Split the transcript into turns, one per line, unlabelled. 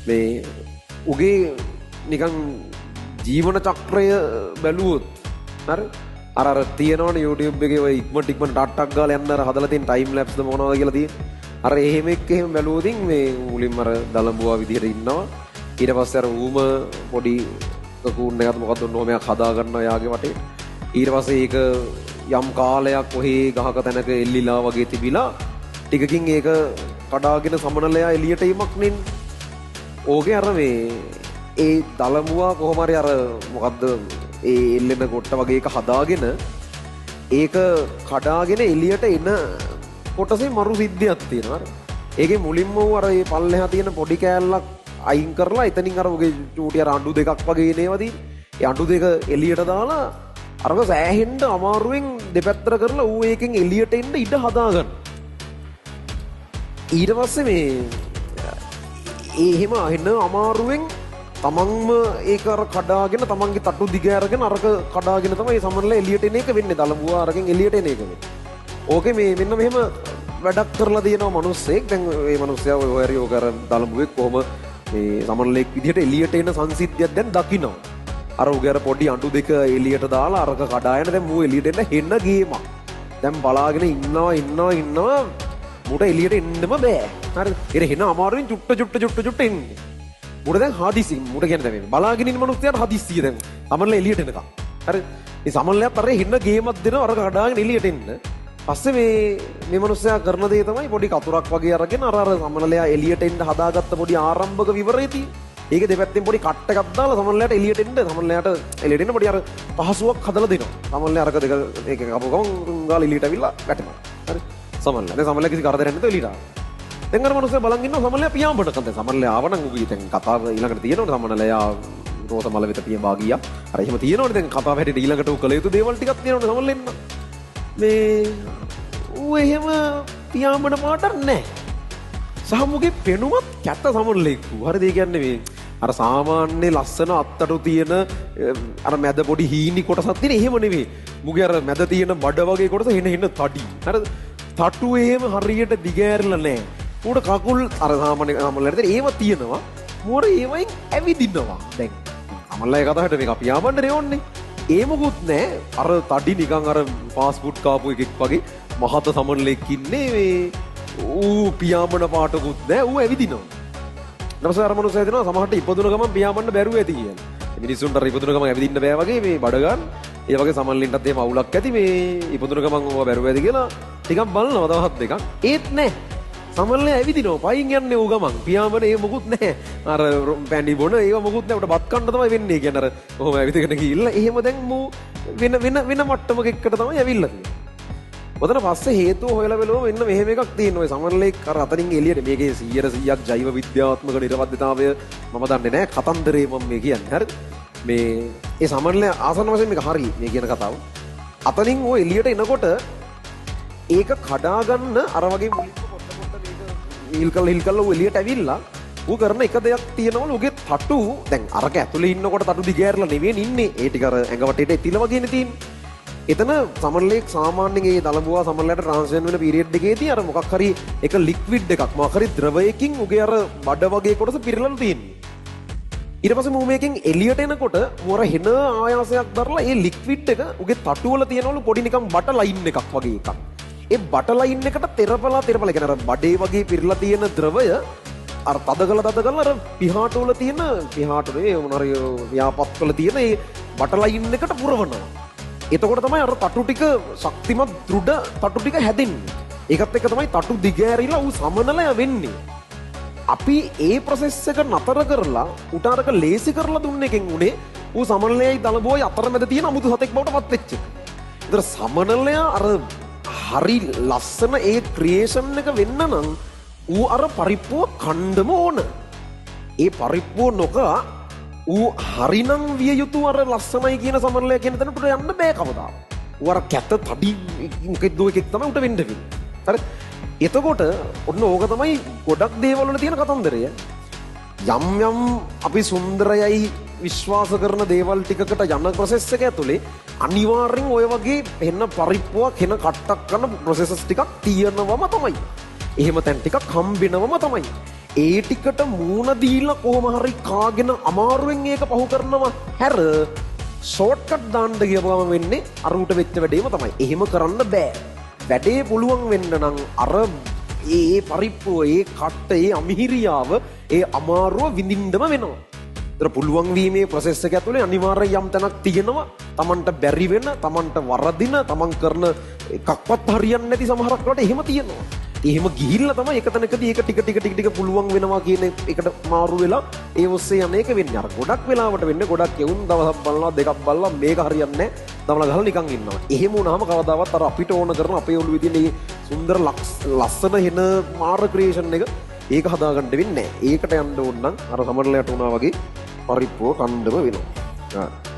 මේ උගේ නිකන් ජීවන චක්‍රය බැලුවොත් හරි අර තියෙනවනේ YouTube එකේ ඔය ඉක්මනට ටට්ටක් ගාලා යන්න අර හදලා තියෙන ටයිම් ලැප්ස් ද මොනවද කියලා තියෙන. අර එහෙම බැලුවොතින් මේ මුලින්ම අර දලඹුවා විදිහට ඉන්නවා. ඊට පස්සේ අර ඌම පොඩි කකුන් එකක් මොකක්ද ඔන්නෝමයක් හදා ගන්නවා යාගේ වටේ. ඊට පස්සේ ඒක යම් කාලයක් ඔහේ ගහක තැනක එල්ලිලා වගේ තිබිලා ටිකකින් ඒක කඩාගෙන සමනලයා එළියට එීමක් නෙන්. ඕකේ අර මේ ඒ දලඹුවා කොහොම හරි අර මොකද්ද ඒ එල්ලෙන කොට්ට වගේ එක හදාගෙන ඒක කඩාගෙන එළියට එන කොටසේ මරු සිද්ධියක් තියෙනවා. ඒකේ මුලින්ම ඌ අර මේ පල්ලෙහා තියෙන පොඩි කෑල්ලක් අයින් කරලා එතනින් අර ඔගේ චූටි අර අඬු දෙකක් වගේ එනේවා තියෙන. ඒ අඬු දෙක එළියට දාලා අරක සෑහෙන්න අමාරුවෙන් දෙපැත්තට කරලා ඌ ඒකෙන් එළියට එන්න ඉඩ හදාගන්න. ඊට පස්සේ මේ එහෙම අහින්න අමාරුවෙන් තමන්ම ඒක අර කඩාගෙන තමන්ගේ තටු දිග අරගෙන අරක කඩාගෙන තමයි සමනලා එළියට එන එක වෙන්නේ. දලඹුවා අරකින් එළියට එන එක වෙන්නේ. ඕකේ මේ මෙන්න මෙහෙම වැඩක් කරලා දිනනවා මිනිස්සෙක්. දැන් මේ මිනිස්සයා ඔය හරි ඔක අර දලඹුවෙක් කොහොම මේ සමනලෙක් විදිහට එළියට එන සංසිද්ධියක් දැන් දකිනවා. අර උගේ අර පොඩි අඬු දෙක එළියට දාලා අරක කඩාගෙන දැන් මූ එළියට එන්න හෙන්න ගේමක්. දැන් බලාගෙන ඉන්නවා මුට එළියට එන්නම බෑ. හරි. ඒක හෙන අමාරුවෙන් චුට්ට එන්නේ. මුට දැන් හදිසි මුට කියන්නේ දැන් බලාගෙන ඉන්න මිනිස්සයාට හදිස්සිය දැන් සමනල එළියට එනකම්. හරි. මේ සමනලයාත් අර හෙන්න ගේමක් දෙනවා අර කඩාගෙන එළියට එන්න. පස්සේ මේ මිනිස්සයා කරන දේ තමයි පොඩි කතුරක් වගේ අරගෙන අර සමනලයා එළියට එන්න හදාගත්ත පොඩි ආරම්භක විවරය තියෙන. ඒක දෙපැත්තෙන් පොඩි කට් එකක් දාලා සමනලයාට එළියට එන්න පොඩි අර පහසුවක් හදලා දෙනවා. සමනලයා අරක දෙක ඒක කපු ගමන් ගාලා එළියට අවිල්ලා වැටෙනවා. හරි. සමනලයා. දැන් සමනලයා කිසි කරදරයක් නැතුව එළියට ආවා. දැන් අර මිනිස්සයා බලන් ඉන්නවා සමනලයා පියාඹනකන්. දැන් සමනලයා ආවනම් උගේ දැන් කතාව ඊළඟට තියෙනවනේ සමනලයා රෝස මල වෙත පියඹා ගියා. අර එහෙම තියෙනවනේ දැන් කතාව හැටියට ඊළඟට උ කළ යුතු දේවල් ටිකක් තියෙනවනේ සමනලෙන්න. මේ ඌ එහෙම පියාඹන පාට නැහැ. සමුගේ පෙනුමත් කැත සමනලෙක්. හරිද? ඒ කියන්නේ මේ අර සාමාන්‍ය ලස්සන අත්තටු තියෙන අර මැද පොඩි හීනි කොටසක් තියෙන එහෙම නෙවෙයි. මුගේ අර මැද තියෙන බඩ වගේ කොටස හෙන තඩි. හරිද? තටු එහෙම හරියට දිගෑරලා නැහැ. ඌට කකුල් අර සාමාන්‍ය සමනලට ඒව තියෙනවා. මොර ඒවයින් ඇවිදිනවා. දැන් සමනලයි කතාවට මේක පියාඹන්න ඕනේ. ඒ මොකුත් නැහැ. අර තඩි නිකන් අර ෆාස්ට් ෆුඩ් කාපු එකෙක් වගේ මහත සමනලෙක් ඉන්නේ මේ ඌ පියාඹන පාටකුත් නැහැ. ඌ ඇවිදිනවා. ඊට අර මනුස්සයා දෙනවා සමහරට ඉපදුන ගමන් පියාඹන්න බැරුව ඇති කියලා. මිනිස්සුන්ට අර ඉපදුන ගමන් ඇවිදින්න බෑ වගේ මේ බඩ ගන්න. ඒ වගේ සමනලින්ටත් එහෙම අවුලක් ඇති මේ ඉපදුන ගමන් ඕවා බැරුව ඇති කියලා ටිකක් බලනවා තවහත් දෙකක්. ඒත් නැහැ. සමනලයා ඇවිදිනවා. පයින් යන්නේ ඌ ගමන්. පියාඹන ඒ මොකුත් නැහැ. අර පැණි බොන ඒව මොකුත් නැහැ. උට බත් කන්න තමයි වෙන්නේ. කියන්නේ අර කොහොම ඇවිදගෙන ගිහිල්ලා එහෙම දැන් මූ වෙන මට්ටමක එකට තමයි ඇවිල්ලා තියෙන්නේ. ඔතන පස්සේ හේතුව හොයලා බලුවම මෙන්න මෙහෙම එකක් තියෙනවා. ඔය සමනලෙක් අර අතනින් එළියට මේකේ 100%ක් ජෛව විද්‍යාත්මක නිර්වද්‍යතාවය මම දන්නේ නැහැ. කතන්දරේ මම මේ කියන්නේ. හරිද? මේ ඒ සමනලයා ආසන්න වශයෙන් මේක හරි මේ කියන කතාව. අතනින් ඔය එළියට එනකොට ඒක කඩා ගන්න අර වගේ මුලින්ම පොඩ හිල් කළා එළියට ඇවිල්ලා ඌ කරන එක දෙයක් තියෙනවලු උගේ තටු දැන් අරක ඇතුලේ ඉන්නකොට තටු දිගෑරලා නෙවෙයි ඉන්නේ. ඒ ටික අර ඇඟ වටේට එතිල වගේනේ තියෙන්නේ. එතන සමනලෙක් සාමාන්‍යයෙන් ඒ දලඹුවා සමනලයට ට්‍රාන්ස්ෆර් වෙන පීරියඩ් එකේදී අර මොකක් හරි එක ලික්විඩ් එකක් මොකක් හරි ද්‍රවයකින් උගේ අර බඩ වගේ කොටස පිරලලා තියෙන්නේ. ඊට පස්සේ මූ මේකෙන් එළියට එනකොට මොර හෙන ආයාසයක් දරලා ඒ ලික්විඩ් එක උගේ තටු වල තියෙනවලු පොඩි නිකන් බට ලයින් එකක් වගේ එකක්. ඒ බට ලයින් එකට තෙරපලා කියන්නේ අර බඩේ වගේ පිරලා තියෙන ද්‍රවය අර තද කළා අර පිහාට වල තියෙන පිහාට නේ මොන හරි ව්‍යාපත් වල තියෙන ඒ බට ලයින් එකට පුරවනවා. එතකොට තමයි අර තටු ටික ශක්තිමත් දෘඩ තටු ටික හැදෙන්නේ. ඒකත් එක්ක තමයි තටු දිගෑරිලා ඌ සමනලය වෙන්නේ. අපි ඒ ප්‍රොසෙස් එක නතර කරලා උට අරක ලේසි කරලා දුන්න එකෙන් උනේ ඌ සමනලයයි දලබෝයි අතරමැද තියෙන අමුතු සතෙක් බවට පත් වෙච්ච එක. ඒතර සමනලයා අර හරි ලස්සන ඒ ක්‍රියේෂන් එක වෙන්න නම් ඌ අර පරිප්පුව කණ්ඩම ඕන. ඒ පරිප්පුව නොකා ඌ හරිනම් විය යුතු අර ලස්සනයි කියන සමනලයා කියන තැනට යන්න බෑ කවදාවත්. ඌ අර කැත තඩි මොකෙද්ද එකෙක් තමයි උට වෙන්න වෙන්නේ. හරි. එතකොට ඔන්න ඕක තමයි ගොඩක් දේවල් වල තියෙන කතන්දරය. යම් යම් අපි සුන්දරයයි විශ්වාස කරන දේවල් ටිකකට යන ප්‍රොසෙස් එක ඇතුලේ අනිවාර්යෙන් ඔය වගේ එන්න පරිප්පුවක් එන කට්ටක් කරන ප්‍රොසෙසස් ටිකක් තියෙනවම තමයි. එහෙම තැන් ටිකක් හම්බෙනවම තමයි. ඒ ටිකට මූණ දීලා කොහොම හරි කාගෙන අමාරුවෙන් ඒක පහු කරනවා හැර ෂෝට්කට් දාන්න ගියපුවම වෙන්නේ අර උට වෙච්ච වැඩේම තමයි. එහෙම කරන්න බෑ. වැඩේ පුළුවන් වෙන්න නම් අර ඒ පරිප්පුව, ඒ කට්ට, ඒ අමිහිරියාව, ඒ අමාරුව විඳින්නම වෙනවා. ඒතර පුළුවන් වීමේ ප්‍රොසෙස් එක ඇතුලේ අනිවාර්යෙන් යම් තැනක් තියෙනවා. Tamanට බැරි වෙන, Tamanට වරදින, Taman කරන එකක්වත් හරියන්නේ නැති සමහරක් වලට එහෙම තියෙනවා. එහෙම ගිහිල්ලා තමයි එක තැනකදී ඒක ටික පුළුවන් වෙනවා කියන එකට මාරු වෙලා ඒ ඔස්සේ යන එක වෙන්නේ. අර ගොඩක් වෙලාවට වෙන්නේ ගොඩක් යවුන් දවසක් බලනවා දෙකක් බලලා මේක හරියන්නේ නැහැ. දමලා ගහලා නිකන් ඉන්නවා. එහෙම වුණාම කවදාවත් අර අපිට ඕන කරන අපේ ඔළුවේ තියෙන මේ සුන්දර ලස්සන හෙන මාර ක්‍රියේෂන් එක ඒක හදාගන්න වෙන්නේ නැහැ. ඒකට යන්න ඕන නම් අර සමරලයට වුණා වගේ පරිප්පුව කණ්ඩම වෙනවා.